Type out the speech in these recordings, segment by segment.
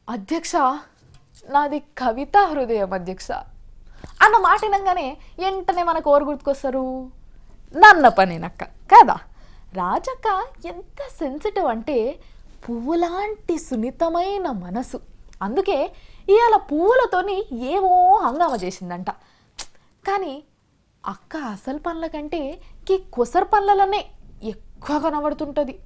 అధ్యక్ష నాది కవితా హృదయం అధ్యక్ష అన్న మాట వినంగానే వెంటనే మనకు ఎవరు గుర్తుకొస్తారు? నన్న పనేనక్క కదా. రాజక్క ఎంత సెన్సిటివ్ అంటే పువ్వులాంటి సున్నితమైన మనసు. అందుకే ఇవాళ పువ్వులతోని ఏమో హంగామా చేసిందంట. కానీ అక్క అసలు పనుల కంటే ఈ కొసరు పనులనే ఎక్కువ కనబడుతుంటుంది.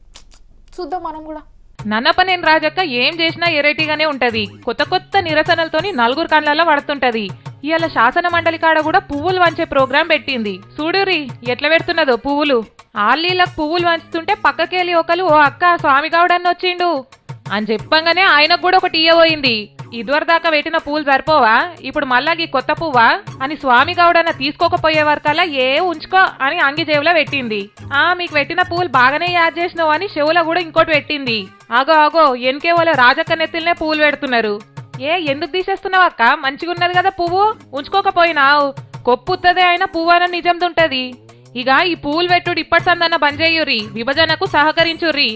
చూద్దాం మనం కూడా. నన్నపనేని రాజక్క ఏం చేసినా ఎరైటీగానే ఉంటది. కొత్త కొత్త నిరసనలతోని నలుగురు కళ్ళల్లో పడుతుంటది. ఇవాళ శాసన మండలి కాడ కూడా పువ్వులు వంచే ప్రోగ్రాం పెట్టింది. చూడురి ఎట్లా పెడుతున్నదో పువ్వులు. ఆళ్ళీళ్ళకు పువ్వులు వంచుతుంటే పక్కకెళ్ళి ఒకరు ఓ అక్క స్వామి గౌడన్న వచ్చిండు అని చెప్పంగానే ఆయనకు కూడా ఒకటి ఇయ్యబోయింది. ఇదివరకు దాకా పెట్టిన పువ్వులు సరిపోవా, ఇప్పుడు మళ్ళా ఈ కొత్త పువ్వా అని స్వామి గౌడన్న తీసుకోకపోయే వరకల్లా ఉంచుకో అని అంగి చెవులో పెట్టింది. మీకు పెట్టిన పువ్వులు బాగానే యాడ్ చేసినావు అని చెవులో కూడా ఇంకోటి పెట్టింది. ఆగో ఎన్కే వాళ్ళ రాజక్క నెత్తిలనే పువ్వులు పెడుతున్నారు. ఎందుకు తీసేస్తున్నావు అక్క, మంచిగున్నది కదా పువ్వు, ఉంచుకోకపోయినావు కొప్పుతుంది అయినా పువ్వు అన్న నిజందుంటది. ఇక ఈ పువ్వులు పెట్టుడు ఇప్పటి సందన్న బంద్ చేయుర్రి, విభజనకు సహకరించుర్రి.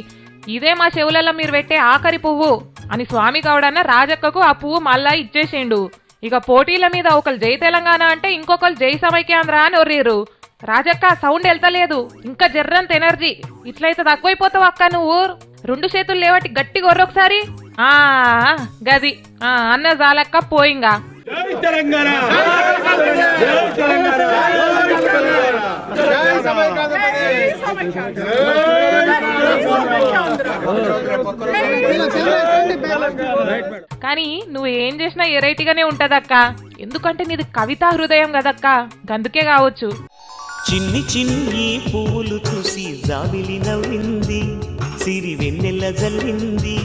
ఇదే మా చెవులలో మీరు పెట్టే ఆఖరి పువ్వు అని స్వామి గౌడన్న రాజక్కకు ఆ పువ్వు మళ్ళా ఇచ్చేసిండు. ఇక పోటీల మీద ఒకరు జై తెలంగాణ అంటే ఇంకొకరు జై సమైక్యాంధ్ర అని ఒర్రీరు. రాజక్క సౌండ్ వెళ్తలేదు, ఇంకా జర్రంత ఎనర్జీ. ఇట్లయితే తక్కువైపోతావు అక్క నువ్వు. రెండు చేతులు లేవటి గట్టి గొర్రొకసారి. గది అన్న జాలక్క పోయింగా. కానీ నువ్వు ఏం చేసినా ఎరైటీగానే ఉంటదక్క. ఎందుకంటే నీది కవితా హృదయం కదక్క, గందుకే కావచ్చు. చిన్ని చిన్ని పువ్వులు చూసి జాబిలి నవ్వింది, సిరి వెన్నెల జల్లింది.